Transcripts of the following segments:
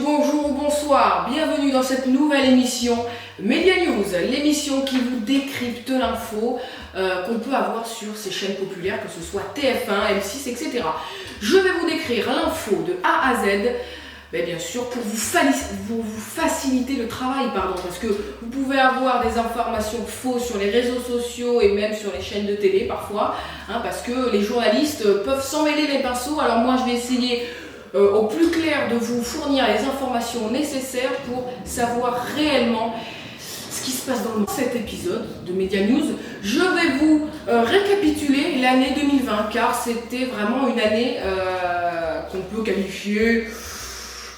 bonjour ou bonsoir, bienvenue dans cette nouvelle émission Media News, l'émission qui vous décrypte l'info qu'on peut avoir sur ces chaînes populaires, que ce soit TF1, M6, etc. Je vais vous décrire l'info de A à Z, bien sûr pour vous faciliter le travail, parce que vous pouvez avoir des informations fausses sur les réseaux sociaux et même sur les chaînes de télé parfois, parce que les journalistes peuvent s'emmêler les pinceaux. Alors moi je vais essayer au plus clair de vous fournir les informations nécessaires pour savoir réellement ce qui se passe dans cet épisode de Media News. Je vais vous récapituler l'année 2020 car c'était vraiment une année qu'on peut qualifier,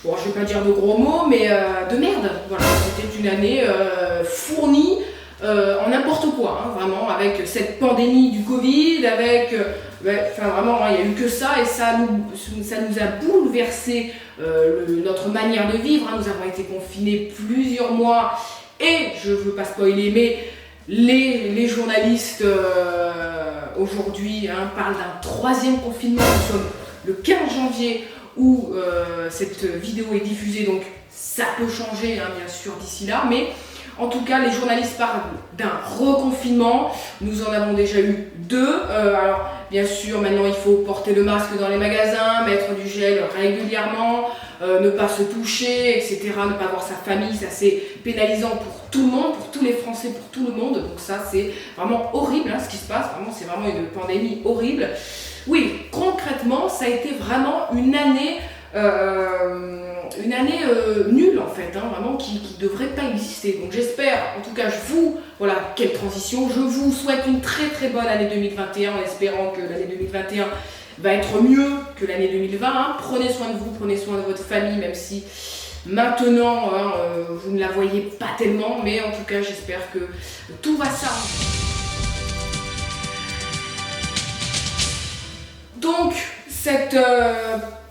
bon je vais pas dire de gros mots, mais de merde. Voilà, c'était une année fournie en n'importe quoi, vraiment, avec cette pandémie du Covid, avec vraiment il n'y a eu que ça et ça nous a bouleversé notre manière de vivre. Nous avons été confinés plusieurs mois et je ne veux pas spoiler, mais les journalistes aujourd'hui parlent d'un troisième confinement. Nous sommes le 15 janvier où cette vidéo est diffusée, donc ça peut changer bien sûr d'ici là, mais en tout cas, les journalistes parlent d'un reconfinement. Nous en avons déjà eu deux. Alors, bien sûr, maintenant il faut porter le masque dans les magasins, mettre du gel régulièrement, ne pas se toucher, etc. Ne pas voir sa famille. Ça, c'est pénalisant pour tout le monde, pour tous les Français, pour tout le monde. Donc ça, c'est vraiment horrible ce qui se passe. Vraiment, c'est vraiment une pandémie horrible. Oui, concrètement, ça a été vraiment une année nulle en fait, vraiment qui ne devrait pas exister. Donc j'espère, en tout cas quelle transition, je vous souhaite une très très bonne année 2021 en espérant que l'année 2021 va être mieux que l'année 2020. Prenez soin de vous, prenez soin de votre famille, même si maintenant vous ne la voyez pas tellement, mais en tout cas j'espère que tout va s'arranger. Donc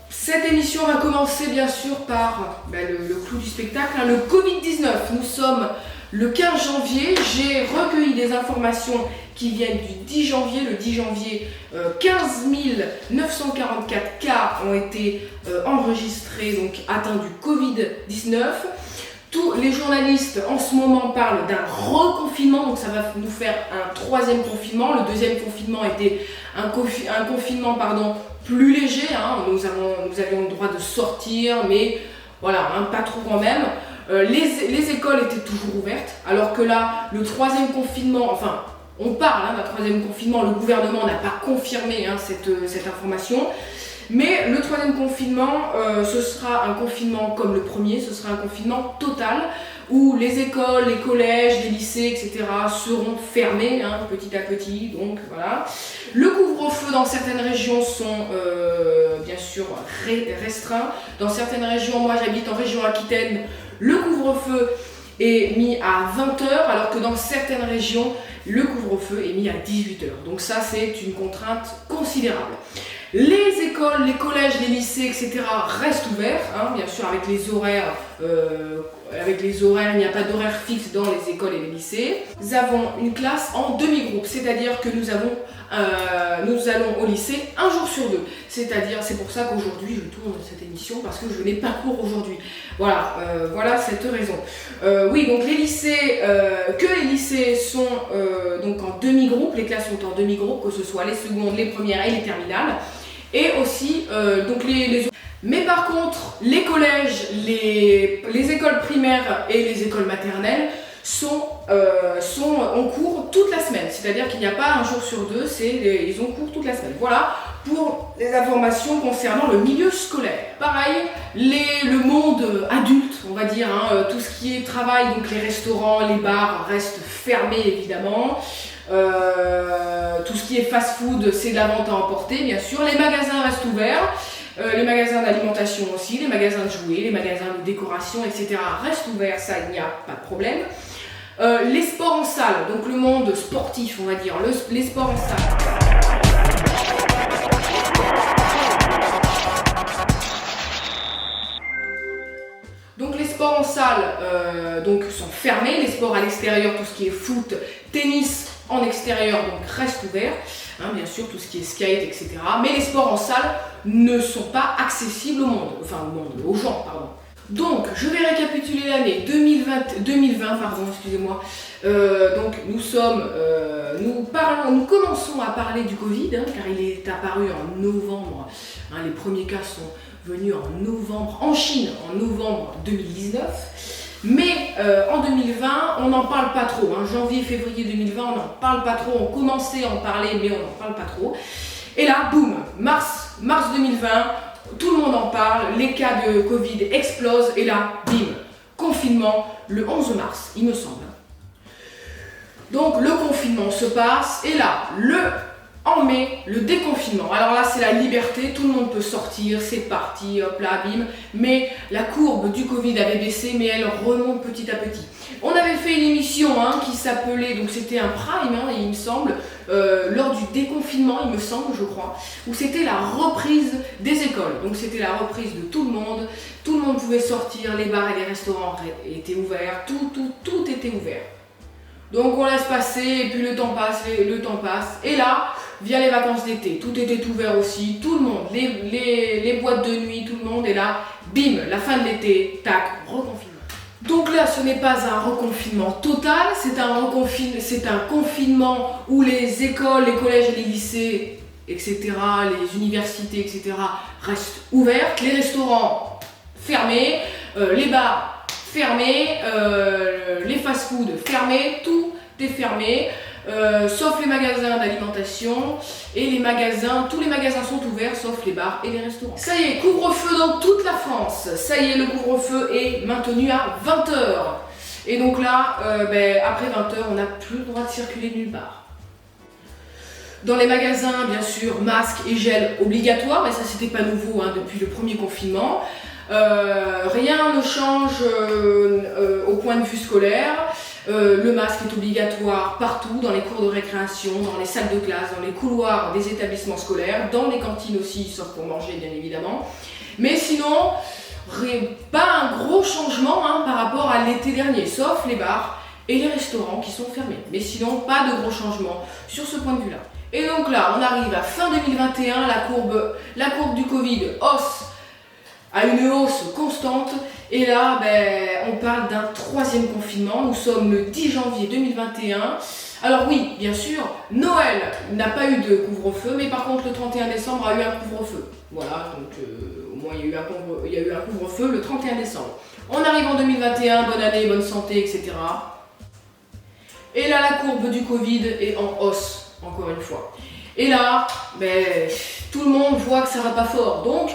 cette émission va commencer bien sûr par le clou du spectacle, le Covid-19. Nous sommes le 15 janvier, j'ai recueilli des informations qui viennent du 10 janvier. Le 10 janvier, 15 944 cas ont été enregistrés, donc atteints du Covid-19. Tous les journalistes en ce moment parlent d'un reconfinement, donc ça va nous faire un troisième confinement. Le deuxième confinement était un confinement plus léger, nous avions le droit de sortir, mais voilà, pas trop quand même. Les écoles étaient toujours ouvertes, alors que là, le troisième confinement, on parle d'un troisième confinement, le gouvernement n'a pas confirmé cette information. Mais le troisième confinement, ce sera un confinement comme le premier, ce sera un confinement total où les écoles, les collèges, les lycées, etc. seront fermés petit à petit. Donc voilà. Le couvre-feu dans certaines régions sont bien sûr restreints. Dans certaines régions, moi j'habite en région Aquitaine, le couvre-feu est mis à 20h, alors que dans certaines régions, le couvre-feu est mis à 18h. Donc ça, c'est une contrainte considérable. Les écoles, les collèges, les lycées, etc. restent ouverts, bien sûr avec les horaires. Il n'y a pas d'horaire fixe dans les écoles et les lycées. Nous avons une classe en demi-groupe, c'est-à-dire que nous allons au lycée un jour sur deux. C'est pour ça qu'aujourd'hui je tourne cette émission, parce que je n'ai pas cours aujourd'hui. Voilà cette raison. Oui, donc les lycées sont donc en demi-groupe, les classes sont en demi-groupe, que ce soit les secondes, les premières et les terminales. Et aussi, mais par contre, les collèges, les écoles primaires et les écoles maternelles sont en cours toute la semaine. C'est-à-dire qu'il n'y a pas un jour sur deux, ils ont cours toute la semaine. Voilà pour les informations concernant le milieu scolaire. Pareil, le monde adulte, on va dire, tout ce qui est travail, donc les restaurants, les bars restent fermés évidemment. Tout ce qui est fast-food, c'est de la vente à emporter, bien sûr. Les magasins restent ouverts, les magasins d'alimentation aussi, les magasins de jouets, les magasins de décoration, etc. restent ouverts, ça, il n'y a pas de problème. Les sports en salle, donc le monde sportif, on va dire, les sports en salle. Donc les sports en salle sont fermés, les sports à l'extérieur, tout ce qui est foot, tennis en extérieur, donc reste ouvert, bien sûr tout ce qui est skate, etc. Mais les sports en salle ne sont pas accessibles aux gens, pardon. Donc, je vais récapituler l'année 2020, pardon, excusez-moi. Donc, nous commençons à parler du Covid, hein, car il est apparu en novembre. Hein, les premiers cas sont venus en novembre, en Chine, en novembre 2019. Mais en 2020, on n'en parle pas trop. Hein. Janvier, février 2020, on n'en parle pas trop. On commençait à en parler, mais on n'en parle pas trop. Et là, boum, mars 2020. Tout le monde en parle, les cas de Covid explosent et là, bim, confinement le 11 mars, il me semble. Donc le confinement se passe et là, en mai, le déconfinement. Alors là, c'est la liberté, tout le monde peut sortir, c'est parti, hop là, bim. Mais la courbe du Covid avait baissé, mais elle remonte petit à petit. On avait fait une émission qui s'appelait, donc c'était un prime, il me semble, lors du déconfinement, il me semble, je crois, où c'était la reprise des écoles. Donc c'était la reprise de tout le monde pouvait sortir, les bars et les restaurants étaient ouverts, tout était ouvert. Donc on laisse passer, et puis le temps passe, et là, vient les vacances d'été, tout était ouvert aussi, tout le monde, les boîtes de nuit, tout le monde, et là, bim, la fin de l'été, tac, reconfinement. Donc là, ce n'est pas un reconfinement total, c'est un confinement où les écoles, les collèges et les lycées, etc., les universités, etc., restent ouvertes, les restaurants fermés, les bars fermés, les fast-foods fermés, tout est fermé. Sauf les magasins d'alimentation et tous les magasins sont ouverts sauf les bars et les restaurants. Ça y est, couvre-feu dans toute la France. Ça y est, le couvre-feu est maintenu à 20h. Et donc là, après 20h, on n'a plus le droit de circuler nulle part. Dans les magasins, bien sûr, masque et gel obligatoire, mais ça c'était pas nouveau depuis le premier confinement. Rien ne change au point de vue scolaire. Le masque est obligatoire partout, dans les cours de récréation, dans les salles de classe, dans les couloirs des établissements scolaires, dans les cantines aussi, sauf pour manger bien évidemment. Mais sinon, pas un gros changement par rapport à l'été dernier, sauf les bars et les restaurants qui sont fermés. Mais sinon, pas de gros changement sur ce point de vue-là. Et donc là, on arrive à fin 2021, la courbe du Covid à une hausse constante. Et là, on parle d'un troisième confinement. Nous sommes le 10 janvier 2021. Alors oui, bien sûr, Noël n'a pas eu de couvre-feu, mais par contre le 31 décembre a eu un couvre-feu. Voilà, donc au moins il y a eu un couvre-feu le 31 décembre. On arrive en 2021, bonne année, bonne santé, etc. Et là, la courbe du Covid est en hausse, encore une fois. Et là, tout le monde voit que ça va pas fort. Donc,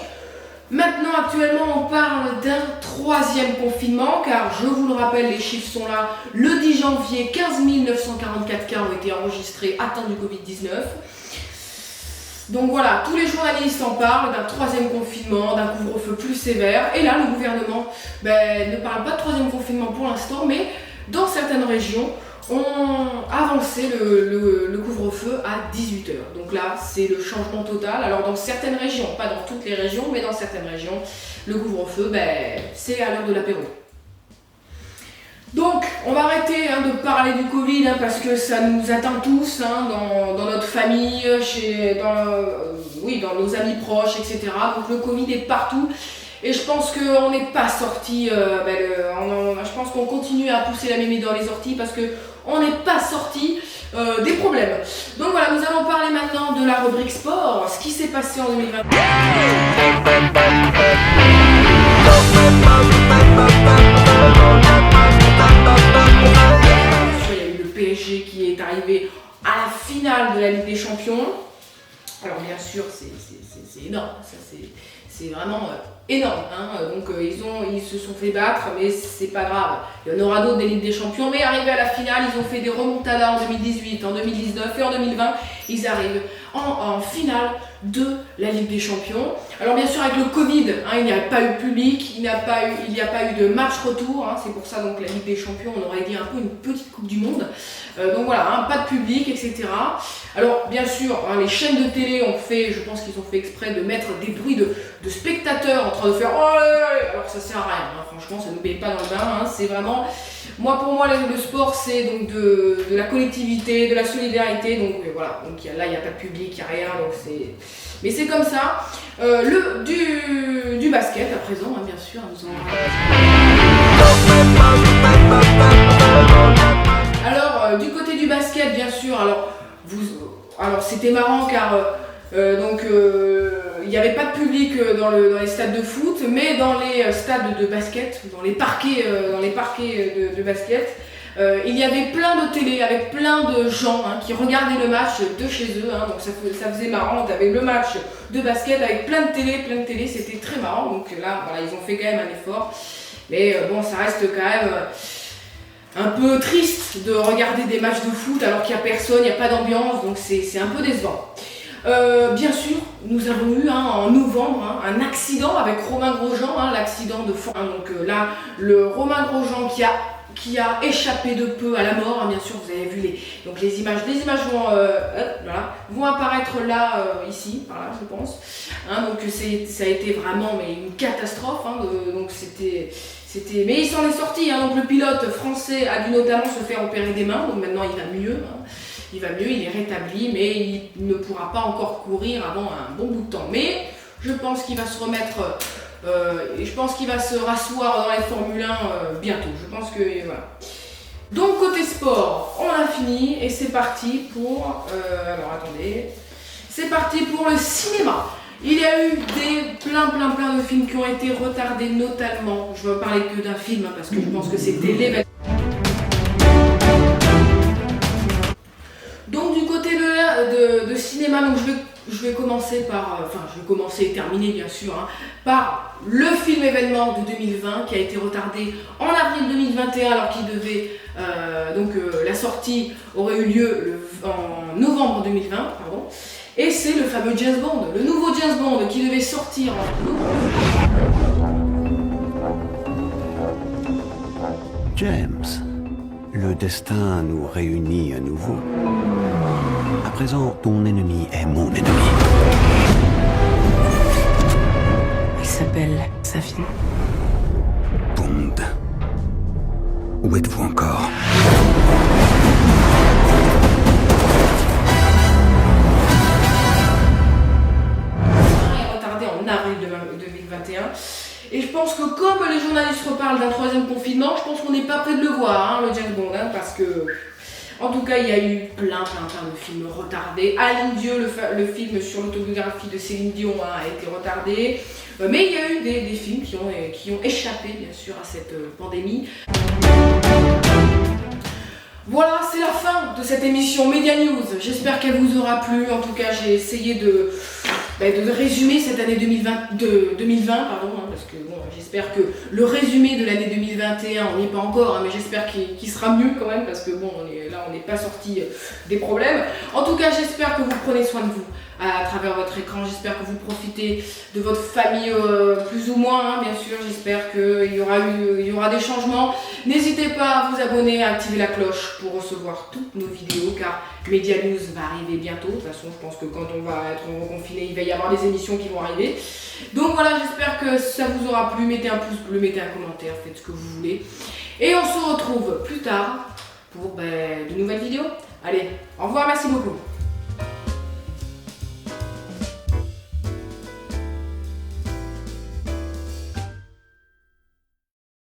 maintenant, actuellement, on parle d'un troisième confinement, car je vous le rappelle, les chiffres sont là. Le 10 janvier, 15 944 cas ont été enregistrés atteints du Covid-19. Donc voilà, tous les journalistes en parlent d'un troisième confinement, d'un couvre-feu plus sévère. Et là, le gouvernement ne parle pas de troisième confinement pour l'instant, mais dans certaines régions, on avancé le couvre-feu à 18h. Donc là, c'est le changement total. Alors dans certaines régions, pas dans toutes les régions, mais dans certaines régions, le couvre-feu, c'est à l'heure de l'apéro. Donc, on va arrêter de parler du Covid parce que ça nous atteint tous dans notre famille, dans nos amis proches, etc. Donc le Covid est partout. Et je pense qu'on n'est pas sorti, je pense qu'on continue à pousser la mémé dans les orties parce qu'on n'est pas sorti des problèmes. Donc voilà, nous allons parler maintenant de la rubrique sport, ce qui s'est passé en 2020. Il y a eu le PSG qui est arrivé à la finale de la Ligue des Champions. Alors bien sûr, c'est énorme, ça c'est vraiment énorme. Donc ils se sont fait battre, mais c'est pas grave. Il y en aura d'autres des Ligues des Champions, mais arrivés à la finale, ils ont fait des remontadas en 2018, en 2019 et en 2020. Ils arrivent en finale de la Ligue des Champions. Alors bien sûr avec le Covid, il n'y a pas eu de public, il n'y a pas eu de match retour. C'est pour ça donc la Ligue des Champions, on aurait dit un peu une petite Coupe du Monde. Donc voilà, pas de public, etc. Alors bien sûr, les chaînes de télé ont fait, je pense qu'ils ont fait exprès de mettre des bruits de spectateurs en train de faire oh là là. Alors ça sert à rien, franchement ça ne nous paye pas dans le bain. C'est vraiment, pour moi le sport c'est donc de la collectivité, de la solidarité. Donc voilà, donc là il n'y a pas de public, il n'y a rien, donc Mais c'est comme ça. Du basket à présent, hein, bien sûr. Alors, du côté du basket, bien sûr, alors c'était marrant car il n'y avait pas de public dans les stades de foot, mais dans les stades de basket, dans les parquets de basket, il y avait plein de télé avec plein de gens qui regardaient le match de chez eux, donc ça faisait marrant. Tu avais le match de basket avec plein de télé, c'était très marrant. Donc là, voilà, ils ont fait quand même un effort, mais bon, ça reste quand même un peu triste de regarder des matchs de foot alors qu'il n'y a personne, il n'y a pas d'ambiance, donc c'est un peu décevant. Bien sûr, nous avons eu en novembre un accident avec Romain Grosjean, l'accident de fond. Donc là, le Romain Grosjean qui a échappé de peu à la mort, bien sûr, vous avez vu les images. Les images vont apparaître là, ici, par là, je pense. Donc ça a été vraiment une catastrophe. Donc mais il s'en est sorti. Donc le pilote français a dû notamment se faire opérer des mains. Donc maintenant il va mieux. Il est rétabli, mais il ne pourra pas encore courir avant un bon bout de temps. Mais je pense qu'il va se remettre. Je pense qu'il va se rasseoir dans la Formule 1 bientôt. Je pense que voilà. Donc côté sport, on a fini et c'est parti pour. Alors attendez. C'est parti pour le cinéma. Il y a eu plein de films qui ont été retardés, notamment. Je ne vais parler que d'un film parce que je pense que c'était l'événement. Donc du côté de cinéma, donc je vais commencer par, et terminer bien sûr, par le film événement de 2020 qui a été retardé en avril 2021 alors qu'il devait, la sortie aurait eu lieu en novembre 2020, pardon. Et c'est le fameux James Bond, le nouveau James Bond qui devait sortir en novembre. James, le destin nous réunit à nouveau. À présent, ton ennemi est mon ennemi. Il s'appelle Safin. Bond. Où êtes-vous encore? En avril 2021. Et je pense que comme les journalistes reparlent d'un troisième confinement, je pense qu'on n'est pas près de le voir, le James Bond, parce que en tout cas il y a eu plein de films retardés. Aline Dieu, le film sur l'autobiographie de Céline Dion a été retardé, mais il y a eu des films qui ont échappé bien sûr à cette pandémie. Voilà, c'est la fin de cette émission Media News. J'espère qu'elle vous aura plu. En tout cas, j'ai essayé de résumer cette année 2020, parce que bon, j'espère que le résumé de l'année 2021, on n'y est pas encore, mais j'espère qu'il sera mieux quand même, parce que bon, on n'est pas sorti des problèmes. En tout cas, j'espère que vous prenez soin de vous à travers votre écran. J'espère que vous profitez de votre famille plus ou moins, bien sûr. J'espère qu'il y aura des changements. N'hésitez pas à vous abonner, à activer la cloche pour recevoir toutes nos vidéos, car Media News va arriver bientôt. De toute façon, je pense que quand on va être reconfiné, il va y avoir des émissions qui vont arriver. Donc voilà, j'espère que ça vous aura plu. Mettez un pouce bleu, mettez un commentaire, faites ce que vous voulez. Et on se retrouve plus tard pour de nouvelles vidéos. Allez, au revoir, merci beaucoup.